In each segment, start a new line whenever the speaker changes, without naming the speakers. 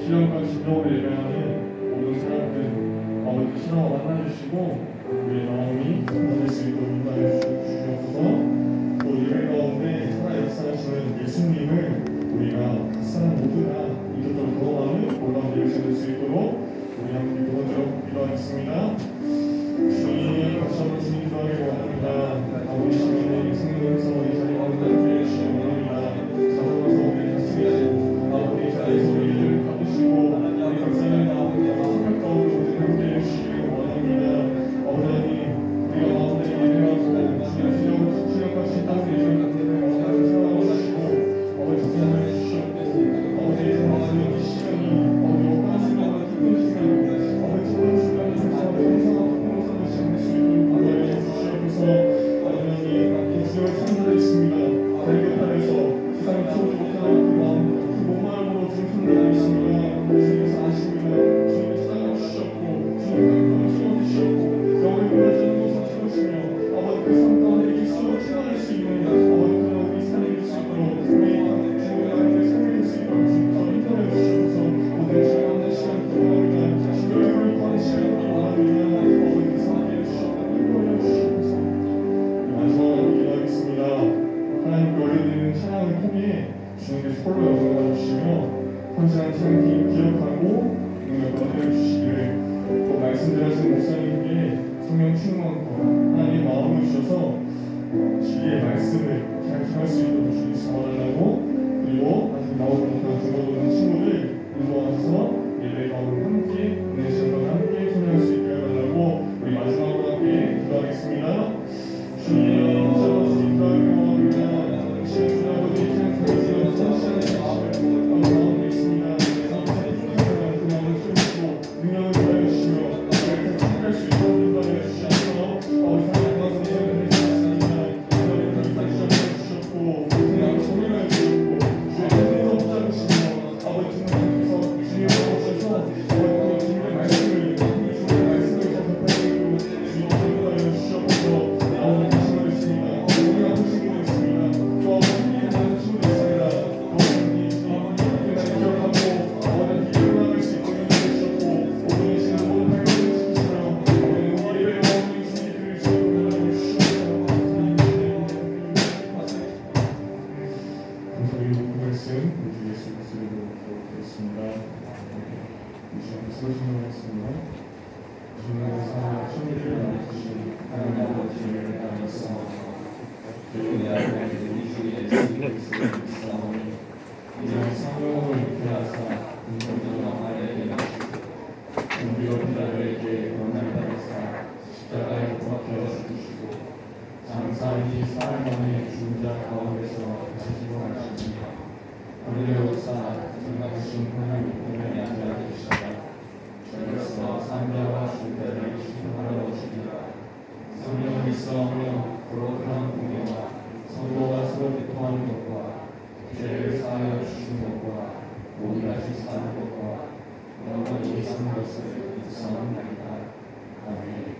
시련과 진노를 예배하는 모든 사람들 아버지 신앙을 만나주시고 우리의 마음이 받을 수 있도록 인도하여 주시옵소서. 또 예배 가운데 살아 역사하시는 예수님을 우리가 사람 모두가 이토록 경험하는 놀라운 예배가 될 수 있도록 우리 함께 도와주어 기도하겠습니다. 주님 같이 한번 주님 기도하기 원합니다. 아버지 시민의 성령께서 이 자리에 감사드리게 주시기 원합니다. 자소서 우리 자신의 아버지 자리에서 우리를 받으시고 우리 감사하는 아버지 성령 가운데 우리를 함께 해주시기 원합니다. 하나님 우리가 마음에 예배하고 주님의 시력과 땅에 주님 같은 사랑을 하시고 아버지 감사를 해주시옵고 아버지 정말 이 시간이 아버지 어떤 시간과 기쁜 시간 아버지 좋은 시간이 감사하고 주님께서 홀로 영광을 주시며 항상 삶을 기억하고 영광을 주시기를 또 말씀드렸던 목사님께 성령 충만과 하나님의 마음을 주셔서 진리의 말씀을 잘 전할 수 있도록 주님께서 도와달라고 그리고 아직 나오지 못한 중고등학교 친구들 인도하셔서 예배 가운데 함께 은혜 시간과 함께 참여할 수 있게 해달라고 우리 마지막으로 함께 기도하겠습니다. 주님 잡아주신 기도하기 원합니다. 장사이 사람만의 중자 가운데서 지시고 하십니다. 우리의 역사 정답하신 하나님 보면이 앉아 계시다. 저희로서 상자와 중대를 시행하러 오시리라. 성령이 있어하며 거룩한 공예와 성도가 서로 대통하는 것과 죄를 사하여 주신 것과 모두같이 사는 것과 영원히 사는 것을 입성합니다. 아멘.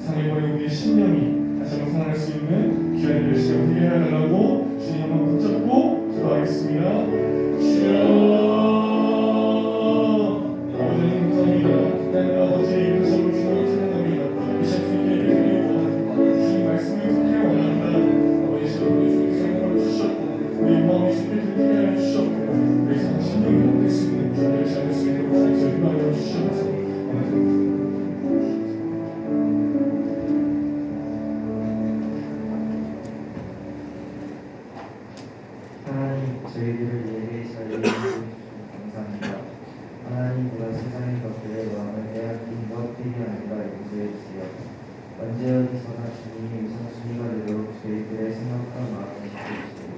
상해버린 우리의 심령이 다시 한번 살아날 수 있는 귀한 일을 시간 되게 해달라고 주님 한번 붙잡고 기도하겠습니다. 주여 아버지는 감사합니다. 하나님 아버지 다시 한번 주님을 찬양합니다. 이 시간 주님께 예배드리고 원합니다. 주님 말씀을 듣기를 원합니다. 아버지 시간 우리 주님께 생각을 주셨고 우리 마음이 주님께 듣게 하여 주셨고 우리 상 심령이 먹을 수 있는 자리를 잡을 수 있는 것을 저희가 주셔서
하나님, 저희들을 예배에 잘 이해해주셔서 감사합니다. 하나님보다 세상의 것들에 마음을 빼앗긴 것들이 아니라 용서해 주세요. 언제 어디서나 주님이 우선순위가 되도록 저희들의 생각과 마음을 지켜주세요.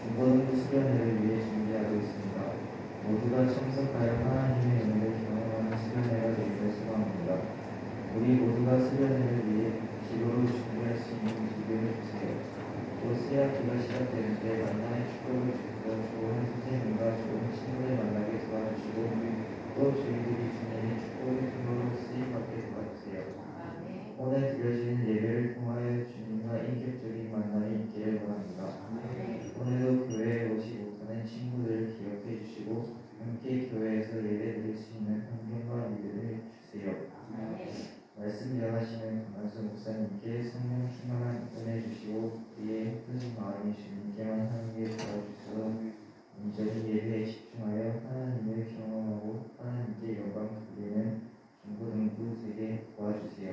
중고등부 수련회를 위해 준비하고 있습니다. 모두가 참석하여 하나님의 은혜를 경험하는 수련회가 되기를 소망합니다. 우리 모두가 수련회를 위해 기도로 준비할 수 있는 기회를 주세요. 또 새학기가 시작되는 때 만나의 축복을 주셔서 좋은 선생님과 좋은 친구를 만나게 도와주시고 또 저희들이 주님의 축복의 통로로 쓰임받게 도와주세요. 오늘 드려지는 예배를 통하여 주님과 인격적인 만남이 있기를 원합니다. 오늘도 교회에 오지 못하는 친구들을 기억해 주시고 함께 교회에서 예배 드릴 수 있는 환경과 믿음을 주세요. 말씀 전하시는 강한수 목사님께 성령 충만한 은혜 주시고 그의 흩어진 마음이 주님께만 향하게 도와주셔서 온전히 예배에 집중하여 하나님을 경험하고 하나님께 영광 돌리는 중고등부 되게 도와주세요.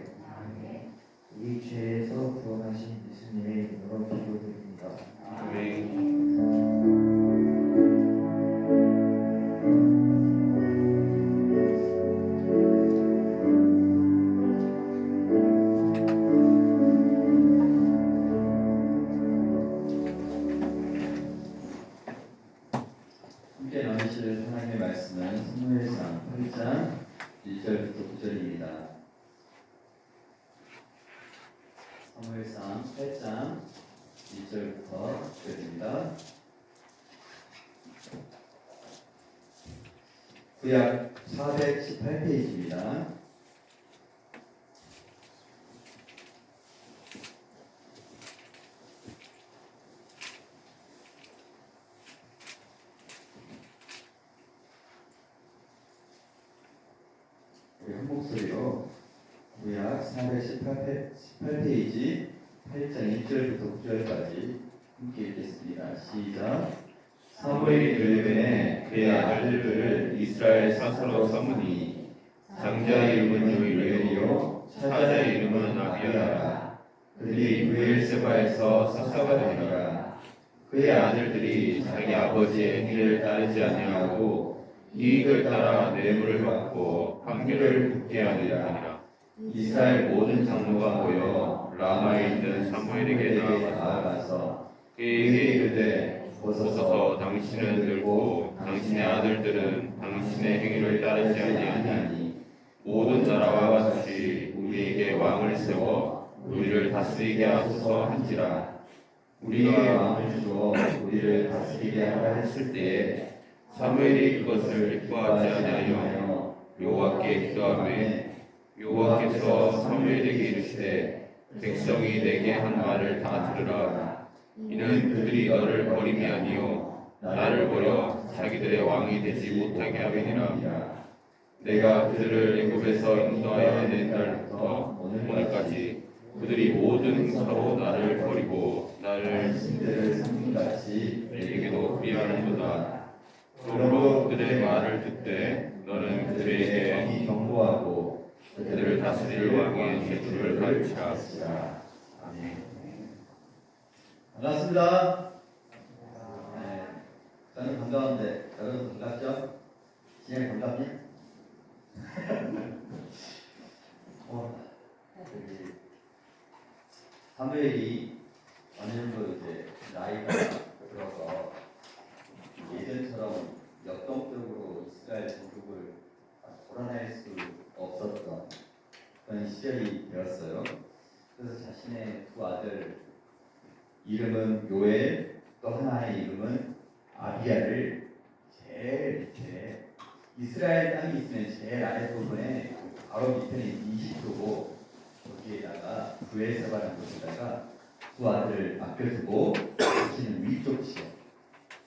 우리 죄에서 구원하신 예수님의 이름으로 기도드립니다.
함께 나누실 하나님의 말씀은 사무엘상 8장 1절부터 9절입니다. 사무엘상 8장 1절부터 9절입니다. 구약 418페이지입니다. 우리 한 목소리로 구약 418페이지 8장 1절부터 9절까지 함께 읽겠습니다. 시작.
사무엘이 들음에 그의 아들들을 이스라엘 사사로 삼으니 장자의 이름은 요엘이요 차자의 이름은 아비야라. 그들이 브엘세바에서 사사가 되니라. 그의 아들들이 자기 아버지의 행위를 따르지 아니하고 이익을 따라 뇌물을 받고 판결을 붙게 하니라. 이스라엘 모든 장로가 모여 라마에 있는 사무엘에게 나아가서 그에게 이르되 보소서 당신은 늙고 당신의 아들들은 당신의 행위를 따르지 아니하니 모든 나라와 같이 우리에게 왕을 세워 우리를 다스리게 하소서 한지라.
우리에게 왕을 주어 우리를 다스리게 하라 했을 때에
사무엘이 그것을 기뻐하지 아니하여 여호와께 기도하며 여호와께서 사무엘에게 이르시되 백성이 내게 한 말을 다 들으라. 이는 그들이 너를 버림이 아니요 나를 버려 자기들의 왕이 되지 못하게 함이니라. 내가 그들을 애굽에서 인도하여 낸 날부터 오늘까지 그들이 모든 행사로 나를 버리고 나를
신들을 삼김같이
내게도 미안하도다. 그러므로 그들의 말을 듣되 너는 그들에게
왕이 경고하고
그들을 다스릴 왕의 재주를 가르치라.
아멘. 반갑습니다. 네, 저는 반가운데 여러분 반갑죠? 진영이 반갑니? 여기 사무엘이 어느 정도 이제 나이가 들어서 예전처럼 역동적으로 이스라엘 전국을 돌아다닐 수 없었던 그런 시절이 되었어요. 그래서 자신의 두 아들 이름은 요엘, 또 하나의 이름은 아비야를 제일 밑에 이스라엘 땅이 있으면 제일 아랫부분에 바로 밑에는 이집트고 거기에다가 구에서라는 곳에다가 두 아들을 맡겨두고 자신은 위쪽 지역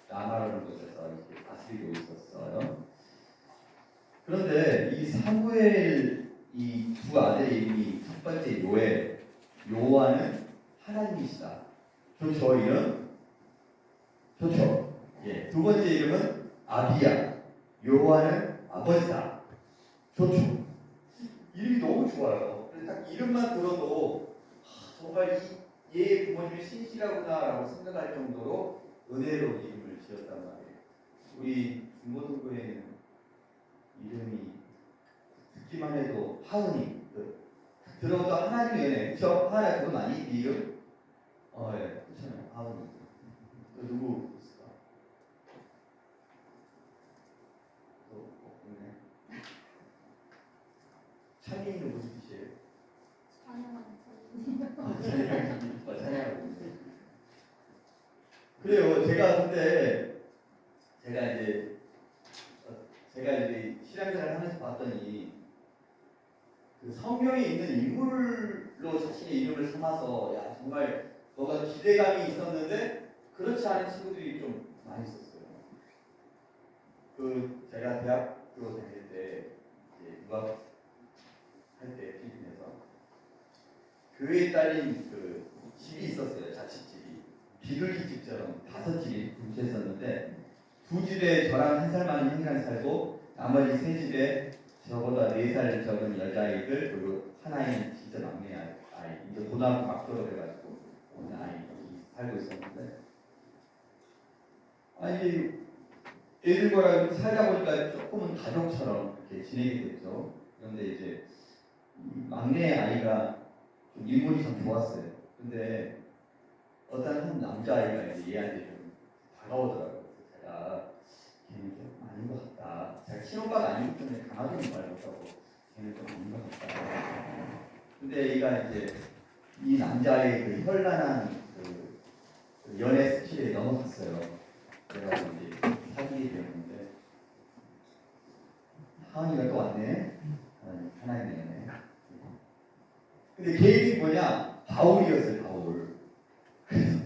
라마라는 곳에서 이렇게 다스리고 있었어요. 그런데 이 사무엘 이 두 아들의 이름이 첫 번째 요엘, 요한은 하나님이시다. 좋죠, 이름? 좋죠. 예. 두 번째 이름은 아비야, 요한은 아버지다. 좋죠. 이름이 너무 좋아요. 그래서 딱 이름만 들어도 정말 얘 부모님이 신실하구나라고 생각할 정도로 은혜로운 이름을 지었단 말이에요. 우리 중고등부에는 이름이 듣기만 해도 하은이 들어도 하나님의 은혜, 그쵸? 하나 그건 아니? 이 이름? 예, 그렇잖아요. 하은이. 누구 있을까? 또 없네. 찬이는 무슨 뜻이에요? 찬양하고. 그래요. 제가 이제 신앙생활 하면서 봤더니 그 성경에 있는 인물로 자신의 이름을 삼아서 야 정말 너가 기대감이 있었는데 그렇지 않은 친구들이 좀 많이 있었어요. 그 제가 대학교 다닐 때 이제 유학할 때 필리핀에서 교회에 딸린 그 집이 있었어요. 자취집이 비둘기 집처럼 5집이 분주했었는데 두 집에 저랑 1살 많은 형이랑 살고 나머지 3집에 저보다 4살 적은 여자아이들 그리고 하나는 진짜 막내 아이 이제 고등학교 막 졸업해가지고 오늘 아이 여기 살고 있었는데 아니 애들과 이렇게 살다 보니까 조금은 가족처럼 이렇게 지내게 됐죠. 그런데 이제 막내 아이가 좀 인물이 참 좋았어요. 근데 어떤 한 남자아이가 이제 얘한테 좀 다가오더라고요. 제가 걔는 좀 아닌 것 같다. 제가 친오빠가 아니기 때문에 강하게는 말 못하고 걔는 좀 아닌 것 같다. 근데 얘가 이제 이 남자의 그 현란한 그 연애 스킬에 넘어갔어요. 그래가지고 이제 사귀게 되었는데 하은이가 또 왔네. 하나님의 연애. 근데 걔 이름이 뭐냐? 바울이었어요. 바울. 그래서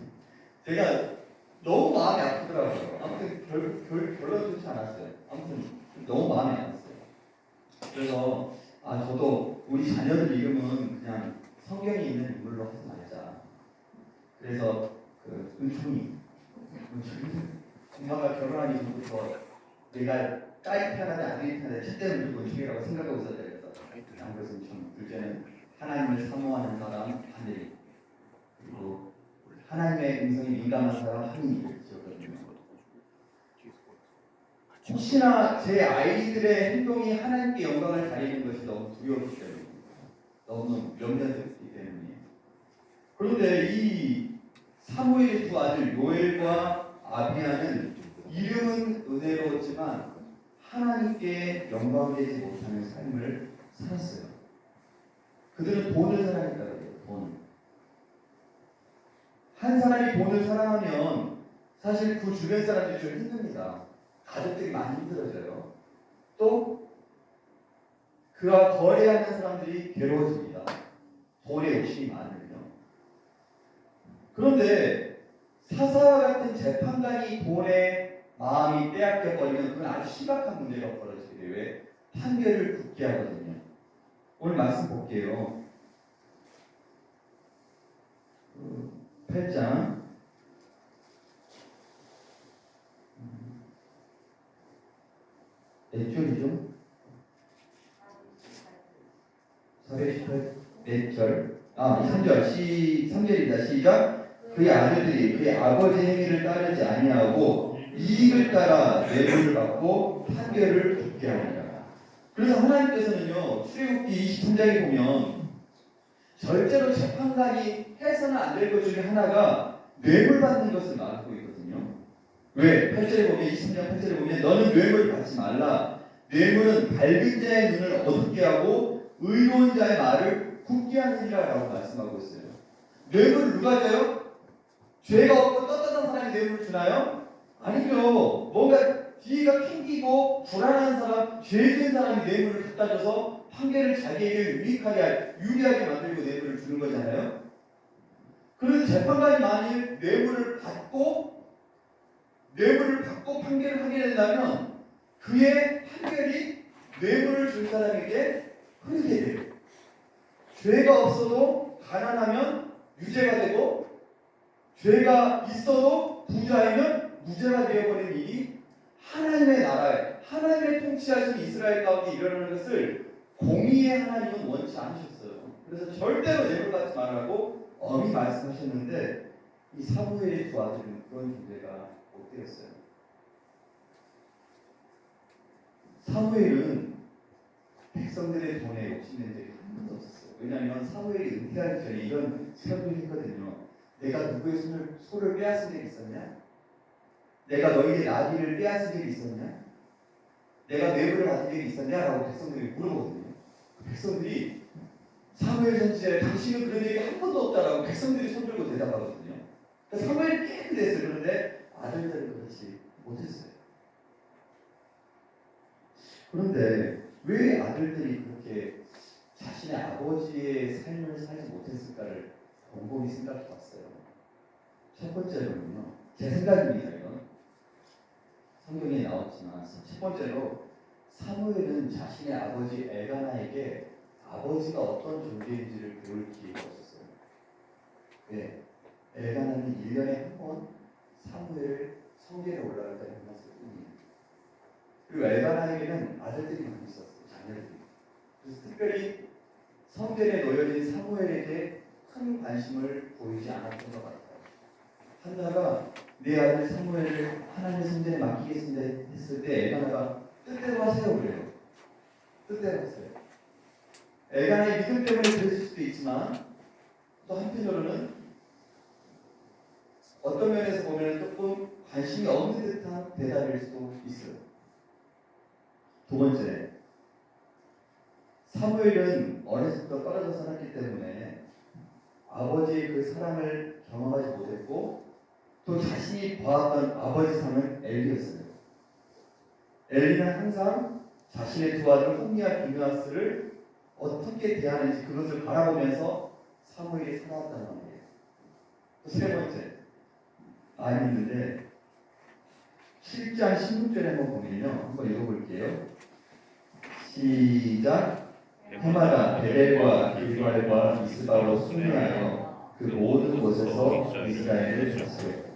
제가 너무 마음이 아프더라고요. 아무튼 별로 좋지 않았어요. 아무튼 너무 마음이 아팠어요. 그래서 저도 우리 자녀들 이름은 그냥 성경에 있는 인물로 하지 말자. 그래서 그 은총이 엄마가 결혼하기 전부터 내가 딸이 편하지 아들이 편하지 첫째는 무조건 은총이라고 생각하고 있었다. 그래서 양보에서 은총, 둘째는 하나님을 사모하는 사람 하늘이, 그리고 하나님의 음성이 민감한 사람 하느님을 지었거든요. 혹시나 제 아이들의 행동이 하나님께 영광을 가리는 것이 너무 두려웠기 때문에, 너무 염려됐기 때문에. 그런데 이 사무엘의 두 아들 요엘과 아비야는 이름은 은혜로웠지만 하나님께 영광되지 못하는 삶을 살았어요. 그들은 돈을 사랑했다고 해요. 돈. 한 사람이 돈을 사랑하면 사실 그 주변 사람들이 좀 힘듭니다. 가족들이 많이 힘들어져요. 또 그와 거래하는 사람들이 괴로워집니다. 돈에 욕심이 많으면요. 그런데 사사와 같은 재판관이 돈에 마음이 빼앗겨버리면 그건 아주 심각한 문제가 벌어지게 돼요. 왜? 판결을 굳게 하거든요. 오늘 말씀 볼게요. 8장 몇 절이죠? 418 몇 절? 3절입니다. 시작. 그의 아들들이 그의 아버지 행위를 따르지 아니하고 이익을 따라 뇌물을 받고 판결을 굳게 하니라. 그래서 하나님께서는요, 출애굽기 23장에 보면 절대로 재판관이 해서는 안 될 것 중에 하나가 뇌물 받는 것을 막고 있거든요. 왜? 8절에 보면 23장 8절에 보면 너는 뇌물을 받지 말라. 뇌물은 밝은 자의 눈을 어둡게 하고 의로운 자의 말을 굳게 하느니라 라고 말씀하고 있어요. 뇌물을 누가 줘요? 죄가 없고 떳떳한 사람이 뇌물을 주나요? 아니죠. 뭔가 뒤가 캥기고 불안한 사람, 죄진 사람이 뇌물을 갖다 줘서 판결을 자기에게 유리하게 만들고 뇌물을 주는 거잖아요. 그런 재판관이 만일 뇌물을 받고 판결을 하게 된다면 그의 판결이 뇌물을 준 사람에게 흐르게 돼요. 죄가 없어도 가난하면 유죄가 되고 죄가 있어도 부자이면 무죄가 되어버린 일이 하나님의 나라에 하나님의 통치하신 이스라엘 가운데 일어나는 것을 공의의 하나님은 원치 않으셨어요. 그래서 절대로 뇌물 받지 말라고 엄히 말씀하셨는데 이 사무엘의 두 아들은 그런 존재가 못 되었어요. 사무엘은 백성들의 돈에 욕심낸 적이 한 번도 없었어요. 왜냐하면 사무엘이 은퇴하기 전에 이런 생각을 했거든요. 내가 누구의 소를 빼앗은 적이 있었냐? 내가 너희의 나귀를 빼앗은 적이 있었냐? 내가 뇌물을 받은 적이 있었냐? 라고 백성들이 물어보거든요. 백성들이 사무엘 전지에 당신은 그런 적이 한 번도 없다라고 백성들이 손들고 대답하거든요. 그러니까 사무엘이 깨끗했어요. 그런데 아들들은 그렇지 못했어요. 그런데 왜 아들들이 그렇게 자신의 아버지의 삶을 살지 못했을까를 곰곰이 생각해 봤어요. 첫 번째로는요, 제 생각입니다. 이건 성경에 나왔지만 첫 번째로 사무엘은 자신의 아버지 엘가나에게 아버지가 어떤 존재인지를 배울 기회가 없었어요. 네, 엘가나는 1년에 한 번 사무엘을 성전에 올라갈 때 만났을 뿐이에요. 그리고 엘가나에게는 아들들이 많이 있었어요. 자녀들이. 그래서 특별히 성전에 놓여진 사무엘에게 큰 관심을 보이지 않았던 것 같아요. 한나가 내 아들 사무엘을 하나님의 성전에 맡기겠습니다 했을 때 엘가나가 뜻대로 하세요 그래요. 뜻대로 하세요. 엘가나의 믿음 때문에 그랬을 수도 있지만 또 한편으로는 어떤 면에서 보면 조금 관심이 없는 듯한 대답일 수도 있어요. 두 번째, 사무엘은 어렸을 때 떨어져 살았기 때문에 아버지의 그 사랑을 경험하지 못했고 또 자신이 보았던 아버지 상은 엘리였어요. 엘리는 항상 자신의 두 아들 홈리와 비느하스를 어떻게 대하는지 그것을 바라보면서 사무엘이 살아왔다는 말이에요. 또 세 번째, 많이 있는데 7장 16절에 한번 보면요. 한번 읽어볼게요. 시작. 해마다 베델과 길갈과 미스바로 순회하여 그 모든 곳에서 이스라엘을 다스렸어요.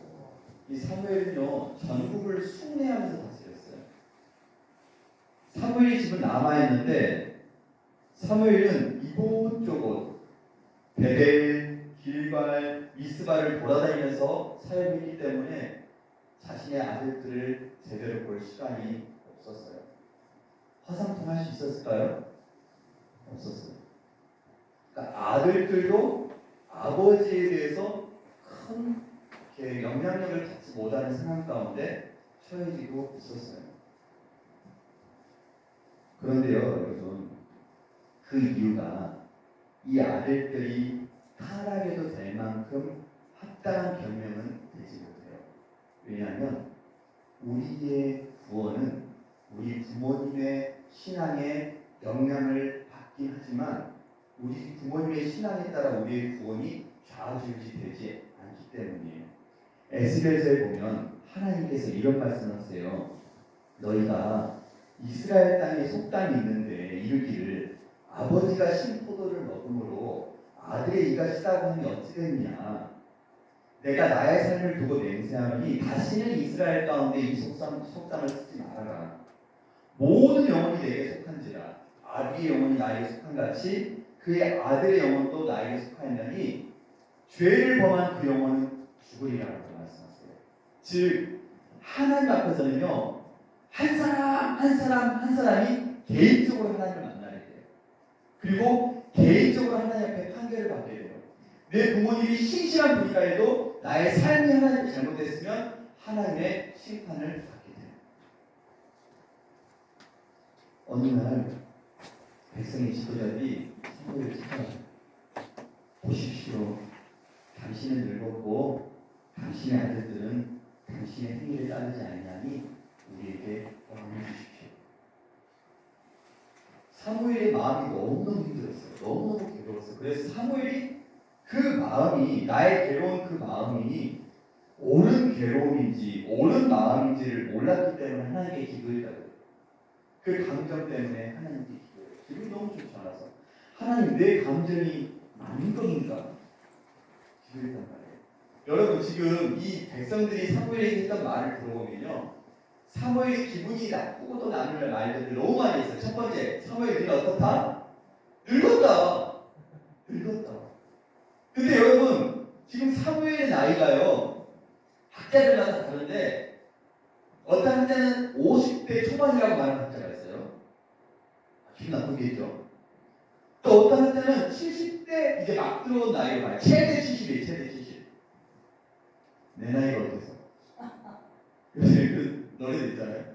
이 사무엘은요 전국을 순회하면서 다스렸어요. 사무엘이 집은 남아있는데 사무엘은 이곳저곳 베델, 길갈, 미스바를 돌아다니면서 사역했기 때문에 자신의 아들들을 제대로 볼 시간이 없었어요. 화상통화할 수 있었을까요? 없었어요. 그러니까 아들들도 아버지에 대해서 큰 영향력을 갖지 못하는 상황 가운데 처해지고 있었어요. 그런데요, 여러분, 그 이유가 이 아들들이 타락해도 될 만큼 합당한 변명은 되지 못해요. 왜냐하면 우리의 구원은 우리 부모님의 신앙에 영향을 받긴 하지만 우리 부모님의 신앙에 따라 우리의 구원이 좌우지우지 되지 않기 때문이에요. 에스겔서에 보면 하나님께서 이런 말씀하세요. 너희가 이스라엘 땅에 속담이 있는데 이르기를 아버지가 신 포도를 먹음으로 아들의 이가 시다고 하니 어찌 됐냐. 내가 나의 삶을 두고 맹세하니 다시는 이스라엘 가운데 이 속담을 쓰지 말아라. 모든 영혼이 내게 속한지라 아비의 영혼이 나에게 속한 같이 그의 아들의 영혼도 나에게 속하였나니 죄를 범한 그 영혼은 죽으리라고 말씀하세요. 즉 하나님 앞에서는요 한 사람이 개인적으로 하나님을 만나야 돼요. 그리고 개인적으로 하나님 앞에 판결을 받게 돼요. 내 부모님이 신실한 분이라 해도 나의 삶이 하나님이 잘못됐으면 하나님의 심판을 받게 돼요. 어느 날 백성의 지도자들이 사무엘을 찾아와요. 보십시오. 당신은 늙었고 당신의 아들들은 당신의 행위를 따르지 않냐니 우리에게 왕을 주십시오. 사무엘의 마음이 너무너무 힘들었어요. 너무너무 괴로웠어요. 그래서 사무엘이 그 마음이, 나의 괴로운 그 마음이 옳은 괴로움인지 옳은 마음인지를 몰랐기 때문에 하나님께 기도했다고요. 그 감정 때문에 하나님께 기도해요. 기분이 너무 좋지 않아서 하나님, 내 감정이 아닌 겁니까? 기도했단 말이에요. 여러분, 지금 이 백성들이 사무엘에게 했던 말을 들어보면요, 사무엘이 기분이 나쁘고도 나는 말들을 너무 많이 했어요. 첫 번째, 사무엘이 어떻다? 늙었다. 늙었다. 근데 여러분, 지금 사무엘의 나이가요, 학자들마다 다른데 어떤 학자는 50대 초반이라고 말하는 학자가 있어요. 기분 나쁘겠죠. 또 어떤 학자는 70대 이제 막 들어온 나이로 봐요. 최대 70이에요. 최대 70. 내 나이가 어때서? 요새 그 노래도 있잖아요.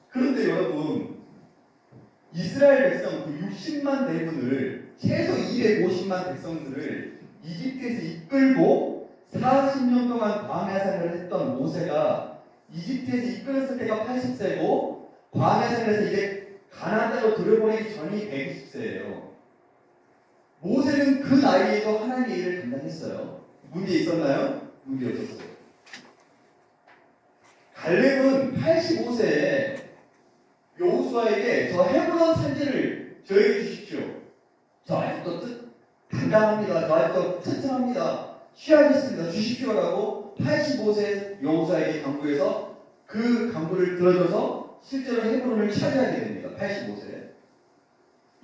그런데 여러분, 이스라엘 백성 그 60만 대군을, 최소 250만 백성들을 이집트에서 이끌고 40년 동안 광야 생활을 했던 모세가 이집트에서 이끌었을 때가 80세고 광야 생활에서 이제 가나안 땅으로 들여보내기 전이 120세예요. 모세는 그 나이에도 하나님의 일을 감당했어요. 문제 있었나요? 문제 없었어요. 갈렙은 85세에 여호수아에게 저 헤브론 산지를 저에게 주십시오. 저 아직도 당당합니다. 저 아직도 튼튼합니다. 취하겠습니다. 주십시오라고 85세 여호수아에게 강구해서 그 강구를 들어줘서 실제로 헤브론을 차지하게 됩니다. 85세.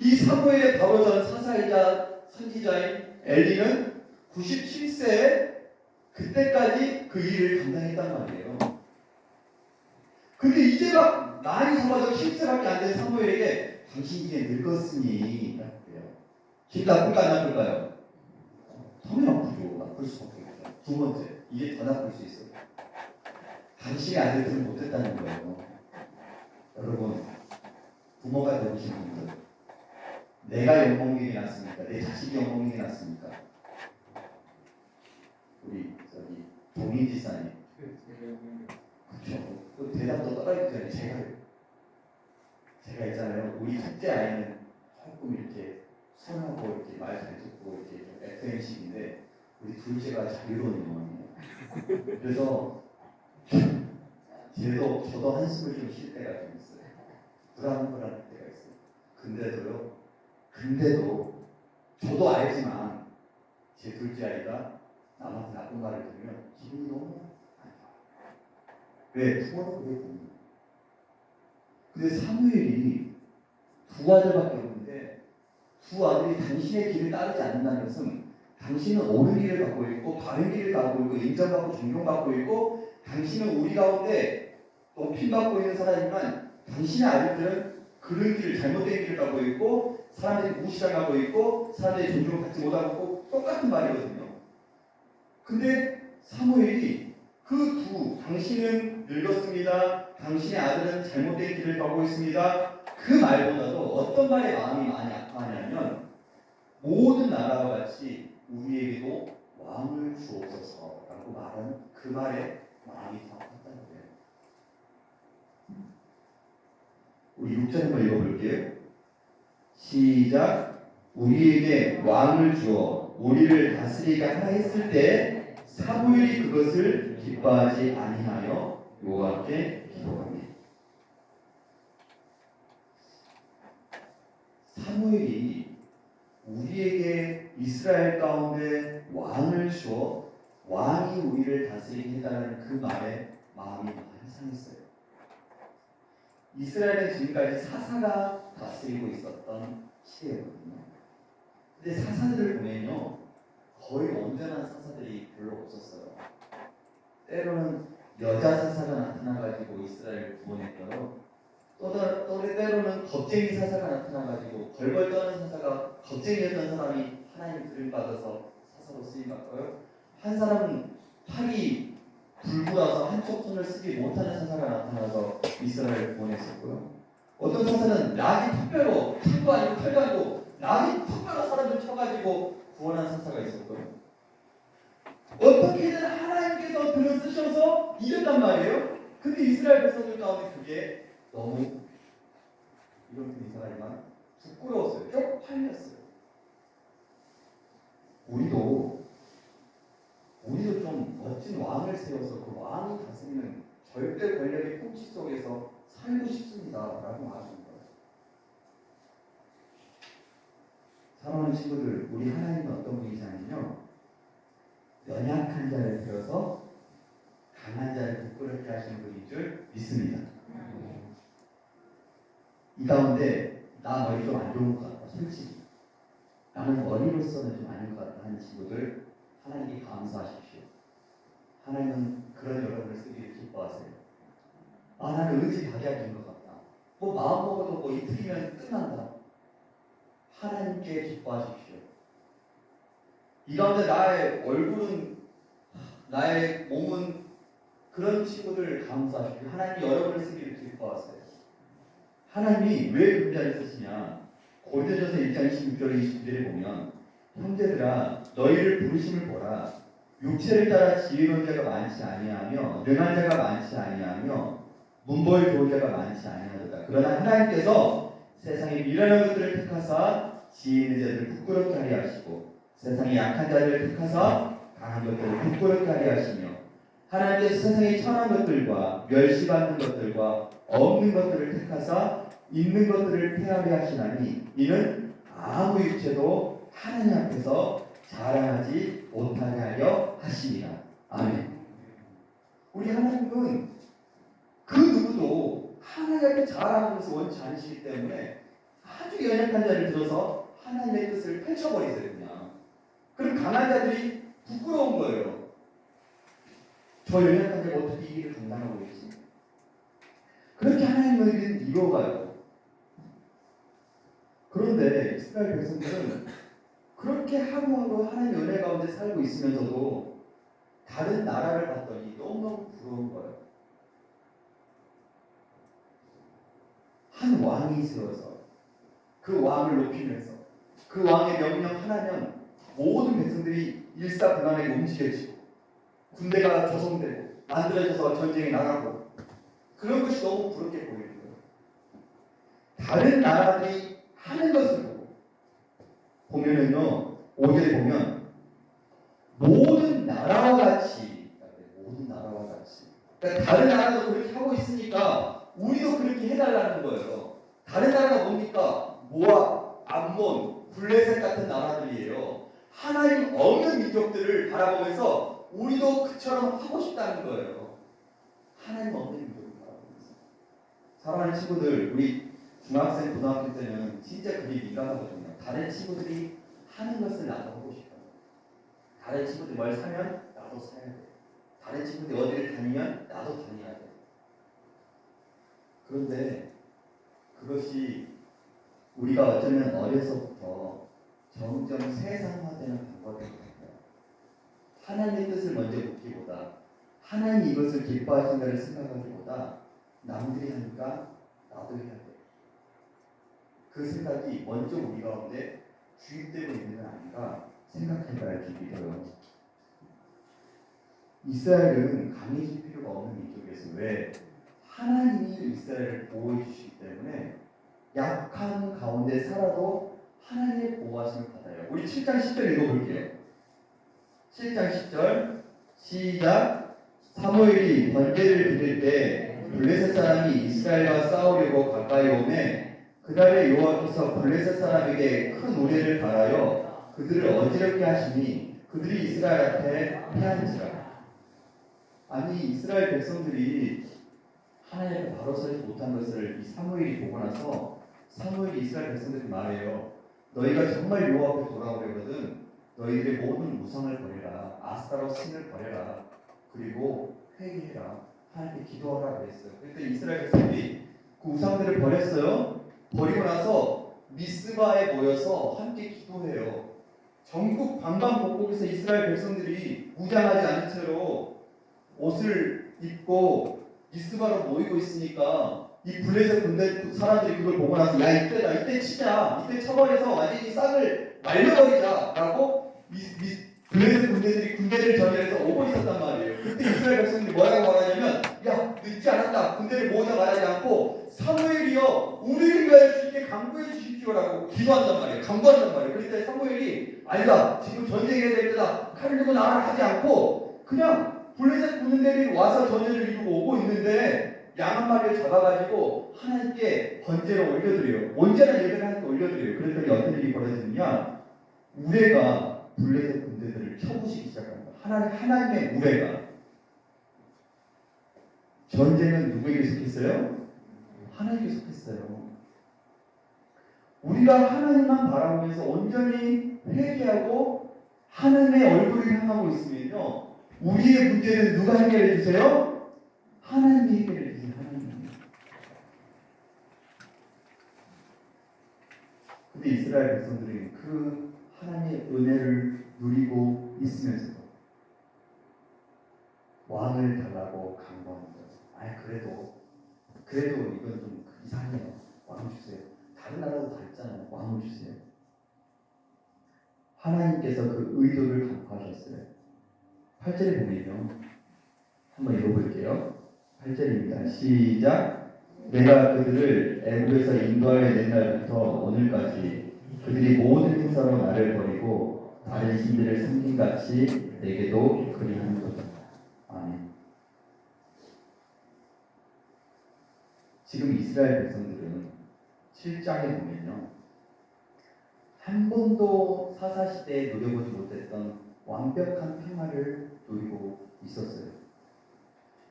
이 사무엘의 바로 전 사사이자 선지자인 엘리는 97세에 그때까지 그 일을 감당했단 말이에요. 근데 이제 막 나이 잡아서 10세밖에 안 된 사무엘에게 당신 이제 늙었으니 기분 나쁠까 안 나쁠까요? 당연히 나쁘죠. 나쁠 수밖에 없어요. 두 번째, 이게 더 나쁠 수 있어요. 당신의 아들들은 못했다는 거예요. 여러분, 부모가 되신 분들, 내가 욕먹는 게 낫습니까? 내 자식이 욕먹는 게 낫습니까? 우리 저기 동인 지사님, 그렇죠. 그 대답도 떨어지기 전에 제가 있잖아요. 우리 첫째 아이는 조금 이렇게 순하고 이렇게 말 잘 듣고 이렇게 좀 FM식인데 우리 둘째가 자유로운 영혼이에요. 그래서 저도 한숨을 좀 쉴 때가 좀 있어요. 불안불안할 때가 있어요. 근데도 저도 알지만 제 둘째 아이가 남한테 나쁜 말을 들으면 기분이 너무 안 좋아요. 왜? 부모는 그게 봅니다. 근데 사무엘이 두 아들밖에 없는데 두 아들이 당신의 길을 따르지 않는다는 것은 당신은 옳은 길을 갖고 있고 바른 길을 갖고 있고 인정받고 존경받고 있고 당신은 우리 가운데 높임받고 있는 사람이지만 당신의 아들들은 그런 길을, 잘못된 길을 가고 있고 사람들이 무시당하고 있고 사람들이 존중을 받지 못하고 있고 똑같은 말이거든요. 근데 사무엘이 그 당신은 늙었습니다. 당신의 아들은 잘못된 길을 가고 있습니다. 그 말보다도 어떤 말에 마음이 많이 아파하냐면 모든 나라와 같이 우리에게도 왕을 주옵소서라고 말하는 그 말에 마음이 더 아팠다는 거예요. 우리 6절 한번 읽어볼게요. 시작. 우리에게 왕을 주어 우리를 다스리게 하라 했을 때 사무엘이 그것을 기뻐하지 아니하여 여호와께 기도하니. 사무엘이 우리에게 이스라엘 가운데 왕을 주어 왕이 우리를 다스리게 해달라는 그 말에 마음이 많이 상했어요. 이스라엘은 지금까지 사사가 다스리고 있었던 시대였거든요. 근데 사사들을 보면요, 거의 온전한 사사들이 별로 없었어요. 때로는 여자 사사가 나타나가지고 이스라엘을 구원했고요. 또 때로는 겁쟁이 사사가 나타나가지고 벌벌 떠는 사사가 겁쟁이였던 사람이 하나님의 기름 받아서 사사로 쓰임 받고요. 한 사람은 팔이 불구라서 한쪽 손을 쓰지 못하는 사사가 나타나서 이스라엘을 구원했었고요. 어떤 사사는 낙이 턱뼈로, 창도 아니고 털도 아니고 낙이 턱뼈로 사람을 쳐가지고 구원한 사사가 있었고요. 어떻게든 하나님께서 그를 쓰셔서 이랬단 말이에요. 근데 이스라엘 백성들 가운데 그게 너무 이렇게 이상하지만 부끄러웠어요. 쪽팔렸어요. 우리도 좀 멋진 왕을 세워서 그 왕이 다스리는 절대 권력의 통치 속에서 살고 싶습니다라고 말하는 거예요. 사랑하는 친구들, 우리 하나님은 어떤 분이시냐면요, 연약한 자를 들어서 강한 자를 부끄럽게 하시는 분인 줄 믿습니다. 이 가운데 나 머리 좀 안 좋은 것 같다, 솔직히 나는 머리로서는 좀 아닌 것 같다 하는 친구들, 하나님께 감사하십시오. 하나님은 그런 여러분을 쓰기를 기뻐하세요. 아, 나는 의지 박약인 것 같다, 뭐 마음 먹어도 뭐 이틀이면 끝난다. 하나님께 기뻐하십시오. 이 가운데 나의 얼굴은, 나의 몸은 그런 친구들 감사하십시오. 하나님이 여러분을 쓰기를 기뻐하세요. 하나님이 왜 그런 자를 쓰시냐? 고린도전서 1장 26절 29절에 보면, 형제들아 너희를 부르심을 보라. 육체를 따라 지혜로운 자가 많지 아니하며 능한 자가 많지 아니하며 문벌 좋은 자가 많지 아니하도다. 그러나 하나님께서 세상의 미련한 것들을 택하사 지혜 있는 자들을 부끄럽게 하려 하시고 세상의 약한 자들을 택하사 강한 것들을 부끄럽게 하려 하시며 하나님께서 세상의 천한 것들과 멸시받는 것들과 없는 것들을 택하사 있는 것들을 폐하려 하시나니 이는 아무 육체도 하나님 앞에서 자랑하지 못하게 하려 하시니라. 아멘. 우리 하나님은 그 누구도 하나님 앞에 자랑하는 것을 원치 않으시기 때문에 아주 연약한 자를 들어서 하나님의 뜻을 펼쳐버리세요. 그냥. 그럼 강한 자들이 부끄러운 거예요. 저 연약한 자가 어떻게 이 길을 감당하고 있지? 그렇게 하나님을 이뤄가요. 그런데 이스라엘 백성들은 그렇게 하루하루 하나님의 은혜 가운데 살고 있으면서도 다른 나라를 봤더니 너무너무 부러운 거예요. 한 왕이 세워서 그 왕을 높이면서 그 왕의 명령 하나면 모든 백성들이 일사불란하게 움직여지고 군대가 조성되고 만들어져서 전쟁에 나가고 그런 것이 너무 부럽게 보이는 거예요. 다른 나라들이 하는 것을 보고 보면은요, 5절에 보면 모든 나라와 같이 그러니까 다른 나라도 그렇게 하고 있으니까 우리도 그렇게 해달라는 거예요. 다른 나라가 뭡니까? 모압, 암몬, 블레셋 같은 나라들이에요. 하나님 없는 민족들을 바라보면서 우리도 그처럼 하고 싶다는 거예요. 하나님 없는 민족을 바라보면서. 사랑하는 친구들, 우리 중학생, 고등학교 때는 진짜 그게 민감하거든요. 다른 친구들이 하는 것을 나도 하고 싶어요. 다른 친구들이 뭘 사면 나도 사야 돼. 다른 친구들이 어디를 다니면 나도 다녀야 돼. 그런데 그것이 우리가 어쩌면 어려서부터 점점 세상화되는 방법인 것 같아요. 하나님의 뜻을 먼저 묻기보다 하나님이 이것을 기뻐하신다를 생각하기보다 남들이 하니까 나도 해야 돼. 그 생각이 먼저 우리 가운데 주입되고 있는 건 아닌가 생각해봐야 준비 들어요. 이스라엘은 강해질 필요가 없는 민족이었어요. 왜? 하나님이 이스라엘을 보호해 주시기 때문에 약한 가운데 살아도 하나님의 보호하심을 받아요. 우리 7장 10절 읽어볼게요. 7장 10절 시작. 사무엘이 번제를 드릴 때 블레셋 사람이 이스라엘과 싸우려고 가까이 오매 그날에 여호와께서 블레셋 사람에게 큰 우레를 발하여 그들을 어지럽게 하시니 그들이 이스라엘 앞에 패한지라. 아니 이스라엘 백성들이 하나님 앞에 바로 서지 못한 것을 이 사무엘이 보고 나서 사무엘이 이스라엘 백성들에게 말해요. 너희가 정말 여호와 앞에 돌아오려거든 너희들의 모든 우상을 버려라. 아스타로 신을 버려라. 그리고 회개해라. 하나님께 기도하라 그랬어요. 그때 이스라엘 백성들이 그 우상들을 버렸어요. 버리고 나서 미스바에 모여서 함께 기도해요. 전국 방방곡곡에서 이스라엘 백성들이 무장하지 않은 채로 옷을 입고 미스바로 모이고 있으니까 이 블레셋 군대 사람들이 그걸 보고 나서 야 이때다 이때 치자 이때 쳐버려서 완전히 싹을 말려버리자라고 블레셋 군대들이 군대를 전열해서 오고 있었단 말이에요. 그때 이스라엘 백성들이 뭐라고 말하냐면 야 늦지 않았다 군대를 모으자 말하지 않고 사무엘이여 우리를 위하여 주님께 간구해 주십시오라고 기도한단 말이에요. 간구한단 말이에요. 그런데 사무엘이 아니다 지금 전쟁해야 될 때다 칼을 들고 나가라 하지 않고 그냥 블레셋 군대들이 와서 전쟁을 이루고 오고 있는데 양 한 마리를 잡아가지고 하나님께 번제를 올려드려요. 언제나 예배를 하나님께 올려드려요. 그랬더니 어떤 일이 벌어지느냐 우레가 블레셋 군대들을 쳐부시기 시작합니다. 하나님의 우레가 전쟁은 누구에게 속했어요? 하나님께 속했어요. 우리가 하나님만 바라보면서 온전히 회개하고 하나님의 얼굴을 향하고 있으면요 우리의 문제는 누가 해결해 주세요? 하나님이 해결해 주세요. 하나님. 근데 이스라엘 백성들이 그 하나님의 은혜를 누리고 있으면서도 왕을 달라고 강구하는 거예요. 그래도 이건 좀 이상해요. 왕을 주세요. 다른 나라도 다 있잖아요. 왕을 주세요. 하나님께서 그 의도를 간파하셨어요. 8절에 보면요. 한번 읽어볼게요. 8절입니다. 시작. 내가 그들을 애굽에서 인도하여 낸 날부터 오늘까지 그들이 모든 행사로 나를 버리고 다른 신들을 섬김같이 내게도 그리하는 거다. 아멘. 지금 이스라엘 백성들은 7장에 보면요. 한 번도 사사시대에 누려보지 못했던 완벽한 평화를 누리고 있었어요.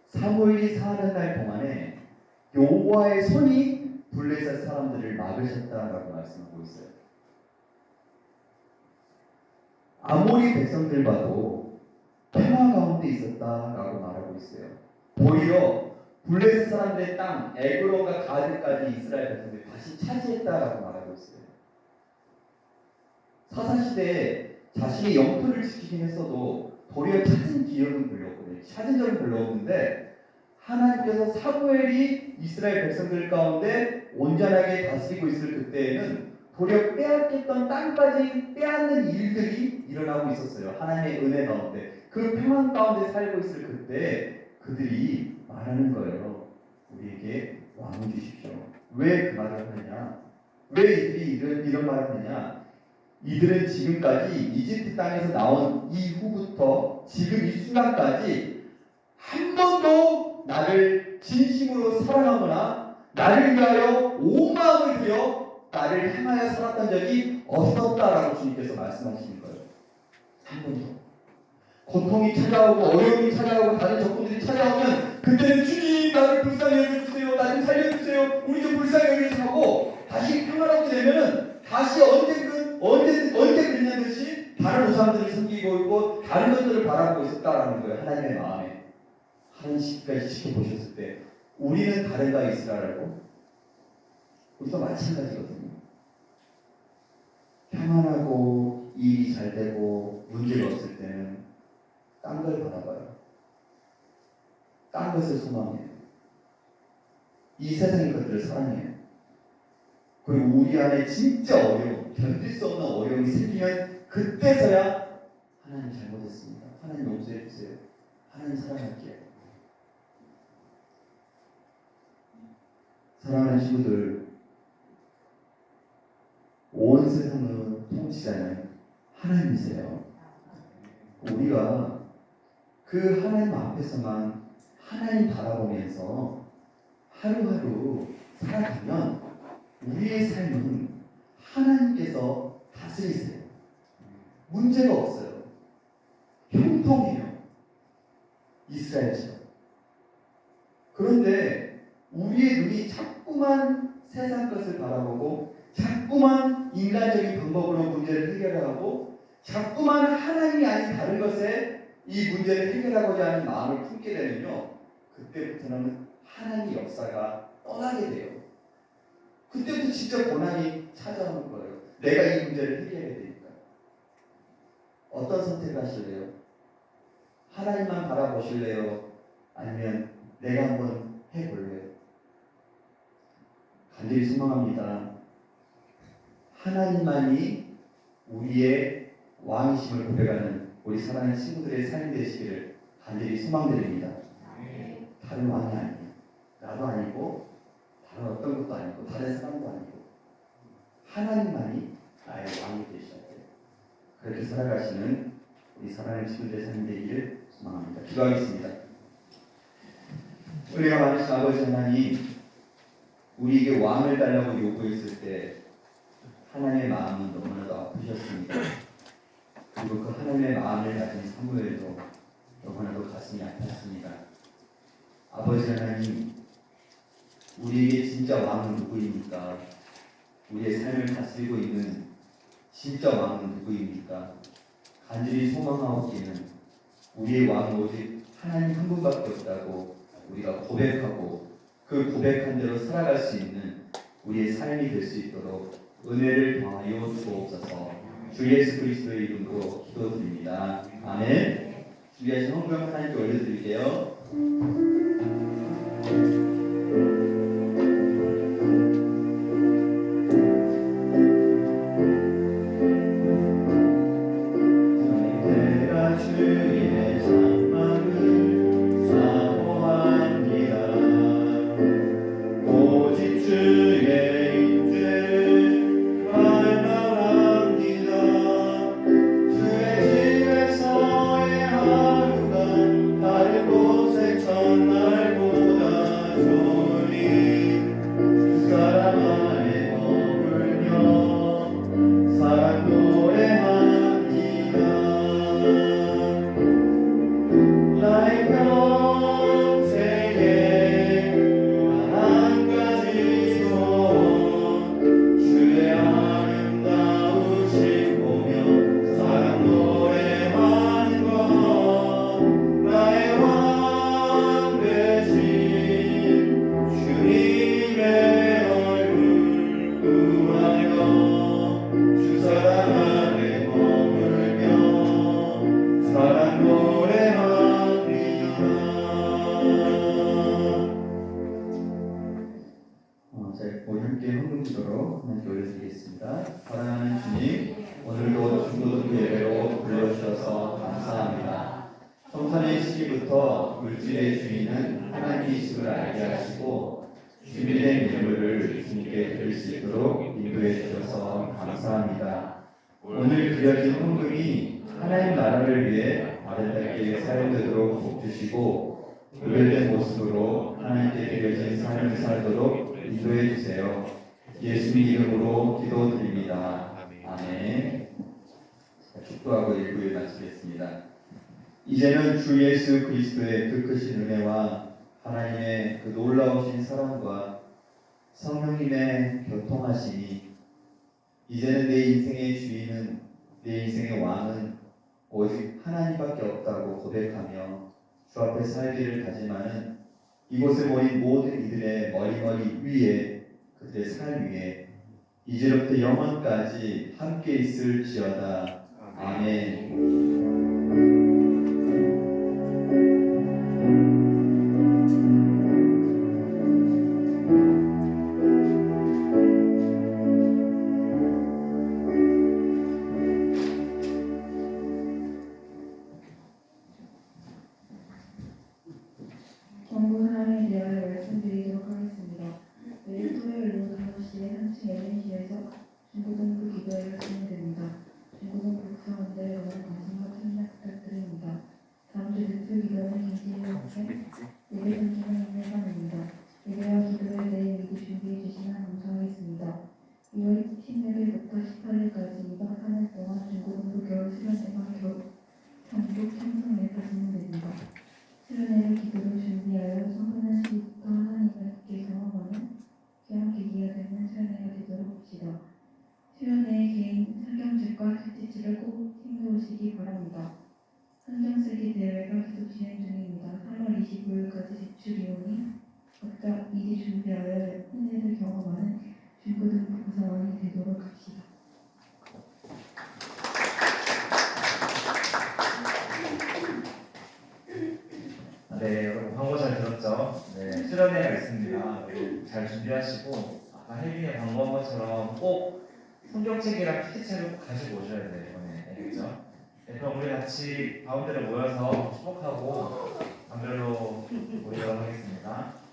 사무엘이 사는 날 동안에 여호와의 손이 블레셋 사람들을 막으셨다라고 말씀하고 있어요. 아모리 백성들과도 평화 가운데 있었다라고 말하고 있어요. 오히려 블레셋 사람들의 땅 에그론과 가드까지 이스라엘 백성들이 다시 차지했다라고 말하고 있어요. 사사시대에 자신의 영토를 지키긴 했어도 도리어 찾은 기억은 별로 없거든요. 찾은 적은 별로 없는데 하나님께서 사무엘이 이스라엘 백성들 가운데 온전하게 다스리고 있을 그때에는 도리어 빼앗겼던 땅까지 빼앗는 일들이 일어나고 있었어요. 하나님의 은혜 가운데 그 평안 가운데 살고 있을 그때 그들이 말하는 거예요. 우리에게 왕을 주십시오. 왜 그 말을 하느냐? 왜 이들이 이런 말을 하느냐? 이들은 지금까지 이집트 땅에서 나온 이후부터 지금 이 순간까지 한 번도 나를 진심으로 사랑하거나 나를 위하여 온 마음을 들여 나를 향하여 살았던 적이 없었다라고 주님께서 말씀하시는 거예요. 한 번도. 고통이 찾아오고 어려움이 찾아오고 다른 적군들이 찾아오면 그때는 주님 나를 불쌍히 여겨주세요. 나 좀 살려주세요. 우리 좀 불쌍히 여겨주세요 하고 다시 평화롭게 되면은 다시 언제 그랬냐는 듯이 다른 우상들을 섬기고 있고 다른 것들을 바라보고 있었다라는 거예요. 하나님의 마음에. 하나님 시기까지 지켜보셨을 때 우리는 다른가 이스라엘하고 우리도 마찬가지거든요. 평안하고 일이 잘 되고 문제가 없을 때는 딴 걸 바라봐요. 딴 것을 소망해요. 이 세상의 것들을 사랑해요. 그리고 우리 안에 진짜 어려움, 견딜 수 없는 어려움이 생기면 그때서야 하나님 잘못했습니다. 하나님 용서해 주세요. 하나님 사랑할게요. 사랑하는 친구들, 온 세상을 통치자는 하나님이세요. 우리가 그 하나님 앞에서만 하나님 바라보면서 하루하루 살아가면 우리의 삶은 하나님께서 다스리세요. 문제가 없어요. 형통해요. 이스라엘처럼. 그런데 우리의 눈이 자꾸만 세상 것을 바라보고 자꾸만 인간적인 방법으로 문제를 해결하고 자꾸만 하나님이 아닌 다른 것에 이 문제를 해결하고자 하는 마음을 품게 되면요. 그때부터는 하나님의 역사가 떠나게 돼요. 그때부터 진짜 고난이 찾아오는 거예요. 내가 이 문제를 해결해야 되니까. 어떤 선택을 하실래요? 하나님만 바라보실래요? 아니면 내가 한번 해볼래요? 간절히 소망합니다. 하나님만이 우리의 왕이심을 고백하는 우리 사랑하는 친구들의 삶이 되시기를 간절히 소망드립니다. 다른 왕이 아니에요. 나도 아니고 다른 어떤 것도 아니고 다른 사람도 아니고 하나님만이 나의 왕이 되셔야 돼요. 그렇게 살아가시는 우리 사랑하는 친구들의 삶이 되기를 소망합니다. 기도하겠습니다. 우리가 많으신 아버지 하나님, 우리에게 왕을 달라고 요구했을 때 하나님의 마음은 너무나도 아프셨습니다. 그리고 그 하나님의 마음을 가진 사무엘도 너무나도 가슴이 아팠습니다. 아버지 하나님, 우리에게 진짜 왕은 누구입니까? 우리의 삶을 다스리고 있는 진짜 왕은 누구입니까? 간절히 소망하옵기는 우리의 왕은 오직 하나님 한 분밖에 없다고 우리가 고백하고 그 고백한 대로 살아갈 수 있는 우리의 삶이 될 수 있도록 은혜를 더하여 주옵소서. 주 예수 그리스도의 이름으로 기도드립니다. 아멘. 준비하신 헌금 하나님께 올려드릴게요. 우리 함께 헌금 기도로 하나님께 올려드리겠습니다. 사랑하는 주님, 오늘도 중고등부 예배로 불러주셔서 감사합니다. 성탄의 시기부터 물질의 주인은 하나님이심을 알게 하시고 주민의 예물을 주님께 드릴 수 있도록 인도해 주셔서 감사합니다. 오늘 드려진 헌금이 하나님 나라를 위해 아름답게 사용되도록 복 주시고 구별된 모습으로 하나님께 드려진 삶을 살도록 인도해 주세요. 예수님 이름으로 기도드립니다. 아멘. 축도하고 1부를 마치겠습니다. 이제는 주 예수 그리스도의 그 크신 은혜와 하나님의 그 놀라우신 사랑과 성령님의 교통하심이 이제는 내 인생의 주인은 내 인생의 왕은 오직 하나님밖에 없다고 고백하며 주 앞에 살기를 다짐하는 이곳에 모인 모든 이들의 머리머리 위에 그들의 삶 위에 이제부터 영원까지 함께 있을지어다. 아멘.
전부 하나님에 대하여 말씀드리도록 하겠습니다. 매일 토요일로 5시에 3층 LNC에서 중고등부 기도회를 진행됩니다. 중고등부 구성원들의 많은 관심과 참여 부탁드립니다. 다음 주 대표 기도는 김진일 목회, 예배 중심은 인내관입니다. 예배와 기도를 내일 미리 준비해 주시면 감사하겠습니다. 2월 16일부터 18일까지 2박 3일 동안 중고등부 겨울 수련회가 전국 청소년에서 진행됩니다. 수련회를 기도로 준비하여 성근한 시부터 하나님을 함께 경험하는 귀한 계기가 되는 수련회가 되도록 합시다. 수련회의 개인 성경책과 책지치를 꼭 챙겨오시기 바랍니다. 성경 쓰기 대회가 계속 진행 중입니다. 3월 25일까지 제출이 오니 각자 미리 준비하여 은혜를 경험하는 중고등부 구성원이 되도록 합시다.
네, 여러분 광고 잘 들었죠? 네, 수련회가 있습니다. 잘 준비하시고 아까 혜빈이 광고한 것처럼 꼭 성경책이랑 PT책을 가지고 오셔야 돼요. 이번에. 네, 그렇죠? 네, 그럼 우리 같이 가운데로 모여서 축복하고 반별로 모이도록 하겠습니다.